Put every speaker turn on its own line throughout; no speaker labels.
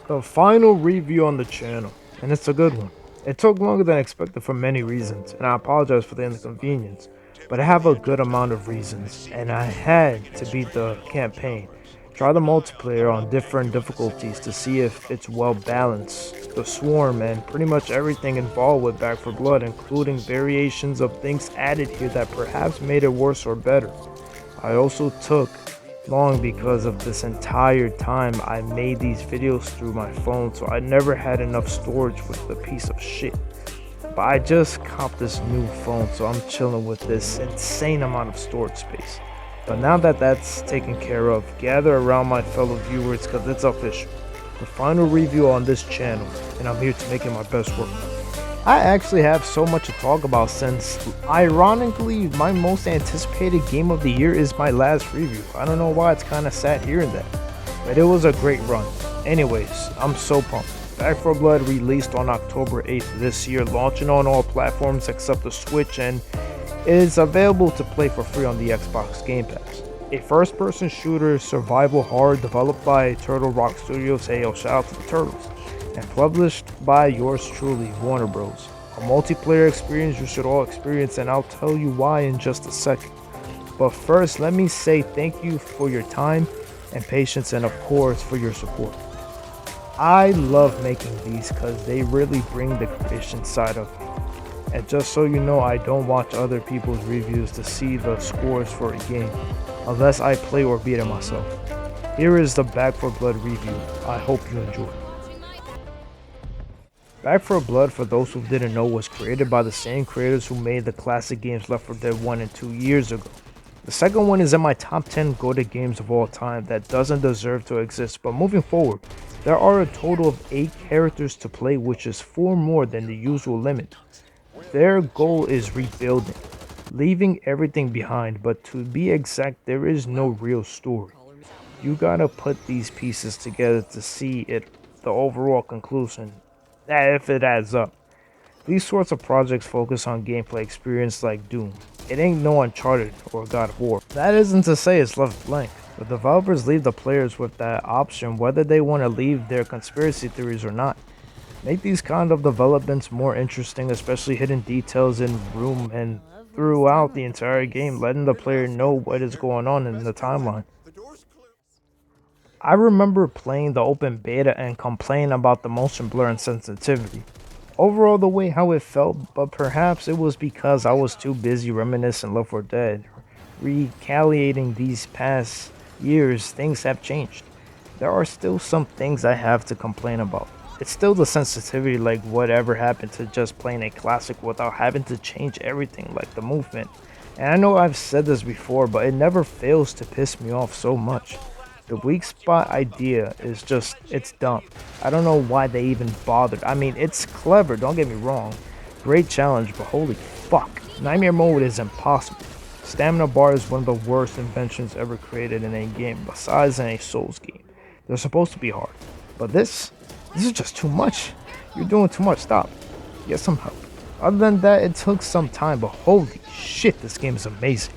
The final review on the channel, and it's a good one. It took longer than expected for many reasons, and I apologize for the inconvenience, but I have a good amount of reasons, and I had to beat the campaign. Try the multiplayer on different difficulties to see if it's well balanced, the swarm, and pretty much everything involved with Back for Blood, including variations of things added here that perhaps made it worse or better. I also took long because of this entire time I made these videos through my phone, so I never had enough storage with the piece of shit. But I just copped this new phone, so I'm chilling with this insane amount of storage space. But now that that's taken care of, gather around my fellow viewers because it's official. The final review on this channel, and I'm here to make it my best work. I actually have so much to talk about since, ironically, my most anticipated game of the year is my last review. I don't know why it's kinda sad hearing that, but it was a great run. Anyways, I'm so pumped. Back 4 Blood released on October 8th this year, launching on all platforms except the Switch, and is available to play for free on the Xbox Game Pass. A first-person shooter survival horror developed by Turtle Rock Studios, hey yo, shout out to the Turtles, and published by yours truly, Warner Bros. A multiplayer experience you should all experience, and I'll tell you why in just a second. But first, let me say thank you for your time and patience, and of course for your support. I love making these because they really bring the creation side of me. And just so you know, I don't watch other people's reviews to see the scores for a game, unless I play or beat it myself. Here is the Back 4 Blood review. I hope you enjoy. Back 4 Blood, for those who didn't know, was created by the same creators who made the classic games Left 4 Dead 1 and 2 years ago. The second one is in my top 10 go-to games of all time that doesn't deserve to exist, but moving forward, there are a total of 8 characters to play, which is 4 more than the usual limit. Their goal is rebuilding, leaving everything behind, but to be exact, there is no real story. You gotta put these pieces together to see the overall conclusion, if it adds up. These sorts of projects focus on gameplay experience like Doom. It ain't no Uncharted or God of War. That isn't to say it's left blank. The developers leave the players with that option whether they want to leave their conspiracy theories or not. Make these kind of developments more interesting, especially hidden details in room and throughout the entire game, letting the player know what is going on in the timeline. I remember playing the open beta and complaining about the motion blur and sensitivity. Overall, the way how it felt, but perhaps it was because I was too busy reminiscing Left 4 Dead. Recalibrating these past years, things have changed. There are still some things I have to complain about. It's still the sensitivity, like whatever happened to just playing a classic without having to change everything, like the movement. And I know I've said this before, but it never fails to piss me off so much. The weak spot idea is just, it's dumb. I don't know why they even bothered. I mean, it's clever, don't get me wrong. Great challenge, but holy fuck. Nightmare mode is impossible. Stamina bar is one of the worst inventions ever created in a game, besides in a Souls game. They're supposed to be hard, but this is just too much. You're doing too much, stop. Get some help. Other than that, it took some time, but holy shit, this game is amazing.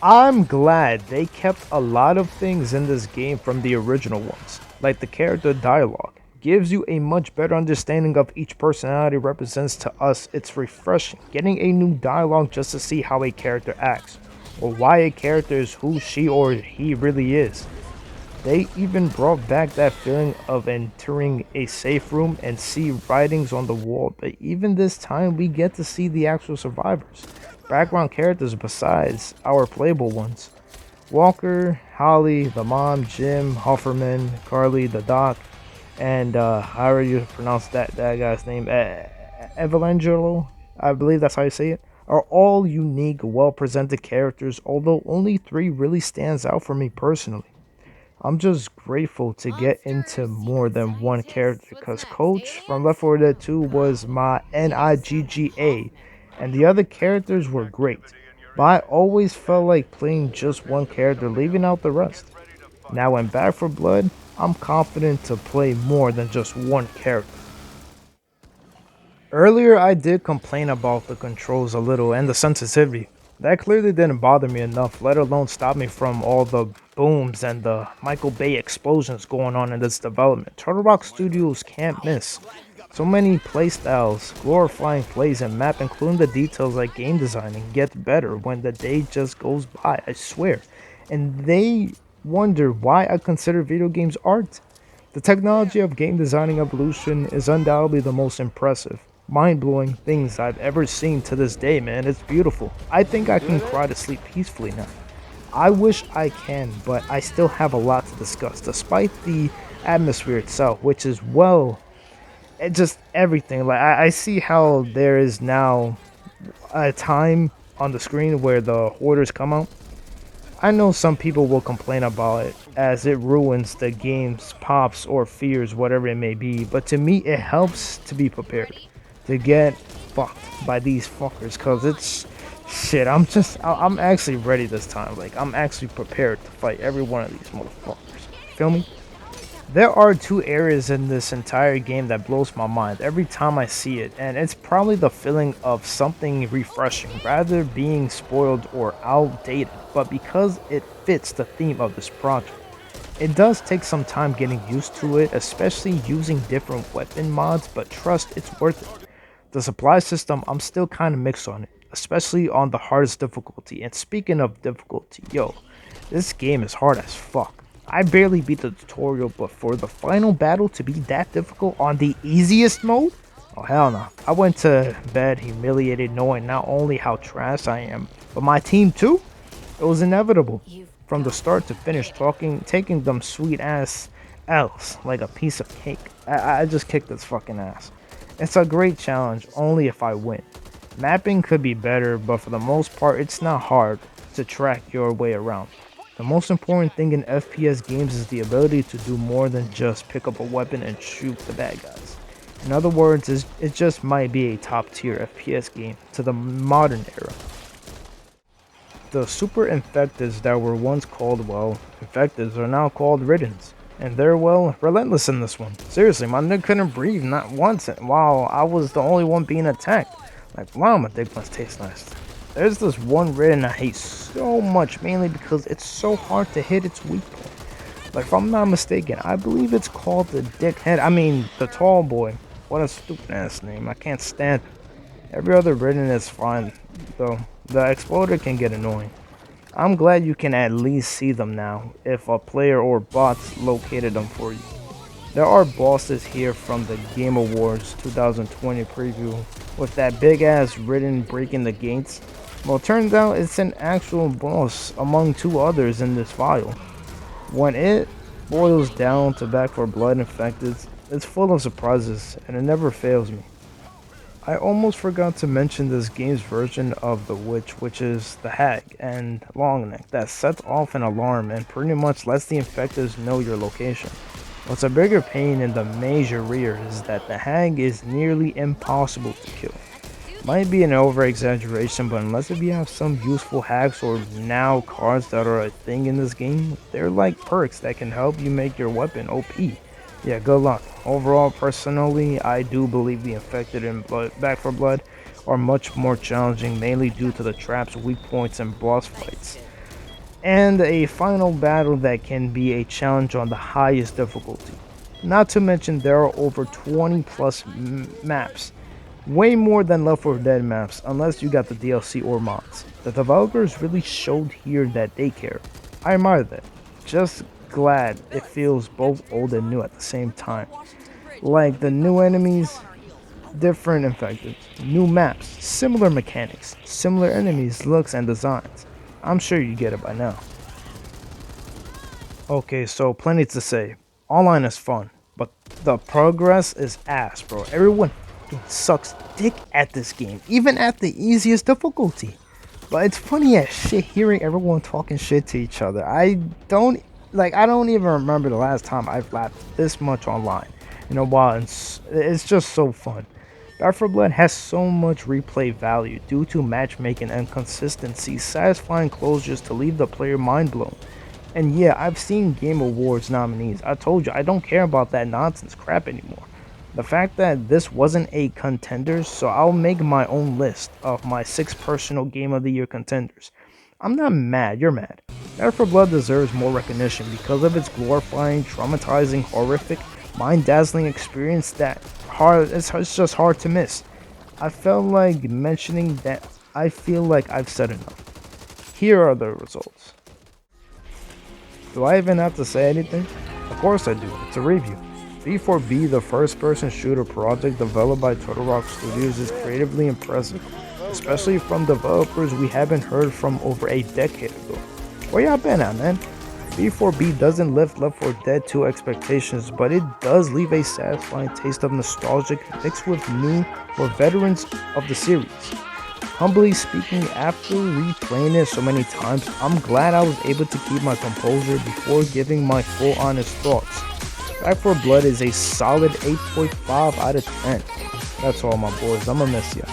I'm glad they kept a lot of things in this game from the original ones, like the character dialogue. Gives you a much better understanding of each personality represents to us. It's refreshing, getting a new dialogue just to see how a character acts, or why a character is who she or he really is. They even brought back that feeling of entering a safe room and see writings on the wall, but even this time we get to see the actual survivors. Background characters besides our playable ones. Walker, Holly, the mom, Jim, Hofferman, Carly, the doc, and however you pronounce that guy's name, Evangelo, I believe that's how you say it, are all unique, well-presented characters, although only 3 really stands out for me personally. I'm just grateful to get into more than one character, because Coach from Left 4 Dead 2 was my NIGGA, and the other characters were great, but I always felt like playing just one character, leaving out the rest. Now in Back 4 Blood, I'm confident to play more than just one character. Earlier I did complain about the controls a little and the sensitivity, That clearly didn't bother me enough, let alone stop me from all the booms and the Michael Bay explosions going on in this development. Turtle Rock Studios can't miss. So many playstyles, glorifying plays and map, including the details like game designing, get better when the day just goes by, I swear. And they wonder why I consider video games art. The technology of game designing evolution is undoubtedly the most impressive, mind-blowing things I've ever seen to this day, man. It's beautiful. I think I can cry to sleep peacefully now. I wish I can, but I still have a lot to discuss, despite the atmosphere itself, which is well, it just everything. Like I see how there is now a time on the screen where the hoarders come out. I know some people will complain about it as it ruins the game's pops or fears, whatever it may be, but to me it helps to be prepared to get fucked by these fuckers, cause it's shit. I'm actually ready this time. Like I'm actually prepared to fight every one of these motherfuckers. Feel me? There are two areas in this entire game that blows my mind every time I see it, and it's probably the feeling of something refreshing rather being spoiled or outdated, but because it fits the theme of this project. It does take some time getting used to it, especially using different weapon mods, but trust it's worth it. The supply system, I'm still kinda mixed on it, especially on the hardest difficulty, and speaking of difficulty, yo, this game is hard as fuck. I barely beat the tutorial, but for the final battle to be that difficult on the easiest mode? Oh hell no. I went to bed humiliated knowing not only how trash I am, but my team too? It was inevitable. From the start to finish taking them sweet ass L's like a piece of cake. I just kicked this fucking ass. It's a great challenge only if I win. Mapping could be better, but for the most part it's not hard to track your way around. The most important thing in FPS games is the ability to do more than just pick up a weapon and shoot the bad guys. In other words, it just might be a top tier FPS game to the modern era. The super infectives that were once called, well, infectives are now called Riddens. And they're, well, relentless in this one. Seriously, my nigga couldn't breathe not once while I was the only one being attacked. Like, wow, my dick must taste nice. There's this one Riddens I hate so much, mainly because it's so hard to hit its weak point. Like, if I'm not mistaken, I believe it's called the the tall boy. What a stupid ass name, I can't stand it. Every other Riddens is fine, though. The exploder can get annoying. I'm glad you can at least see them now, if a player or bots located them for you. There are bosses here from the Game Awards 2020 preview, with that big ass Riddens breaking the gates. Well, turns out it's an actual boss among two others in this file. When it boils down to Back for Blood infected, it's full of surprises and it never fails me. I almost forgot to mention this game's version of the witch, which is the hag and longneck that sets off an alarm and pretty much lets the infectors know your location. What's a bigger pain in the major rear is that the hag is nearly impossible to kill. Might be an over-exaggeration, but unless if you have some useful hacks or now cards that are a thing in this game, they're like perks that can help you make your weapon OP. Yeah, good luck. Overall, personally, I do believe the infected in Back for Blood are much more challenging, mainly due to the traps, weak points, and boss fights. And a final battle that can be a challenge on the highest difficulty. Not to mention there are over 20 plus maps. Way more than Left 4 Dead maps, unless you got the DLC or mods. The developers really showed here that they care. I admire that. Just glad it feels both old and new at the same time. Like the new enemies, different infected, new maps, similar mechanics, similar enemies, looks, and designs. I'm sure you get it by now. Okay, so plenty to say. Online is fun, but the progress is ass, bro. Everyone sucks dick at this game, even at the easiest difficulty. But it's funny as shit hearing everyone talking shit to each other. I don't even remember the last time I've laughed this much online in a while. It's just so fun. Back 4 Blood has so much replay value due to matchmaking and consistency, satisfying closures to leave the player mind blown. And yeah, I've seen Game Awards nominees. I told you, I don't care about that nonsense crap anymore. The fact that this wasn't a contender, so I'll make my own list of my 6 personal Game of the Year contenders. I'm not mad, you're mad. Back 4 Blood deserves more recognition because of its glorifying, traumatizing, horrific, mind-dazzling experience that it's just hard to miss. I felt like mentioning that. I feel like I've said enough. Here are the results. Do I even have to say anything? Of course I do, it's a review. B4B, the first-person shooter project developed by Turtle Rock Studios, is creatively impressive, especially from developers we haven't heard from over a decade ago. Where y'all been at, man? B4B doesn't lift Left 4 Dead 2 expectations, but it does leave a satisfying taste of nostalgic mixed with new or veterans of the series. Humbly speaking, after replaying it so many times, I'm glad I was able to keep my composure before giving my full honest thoughts. Back 4 Blood is a solid 8.5 out of 10. That's all, my boys. I'ma miss ya.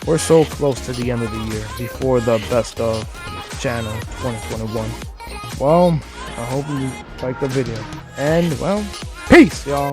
We're so close to the end of the year before the best of channel 2021. Well, I hope you liked the video. And, well, peace, y'all.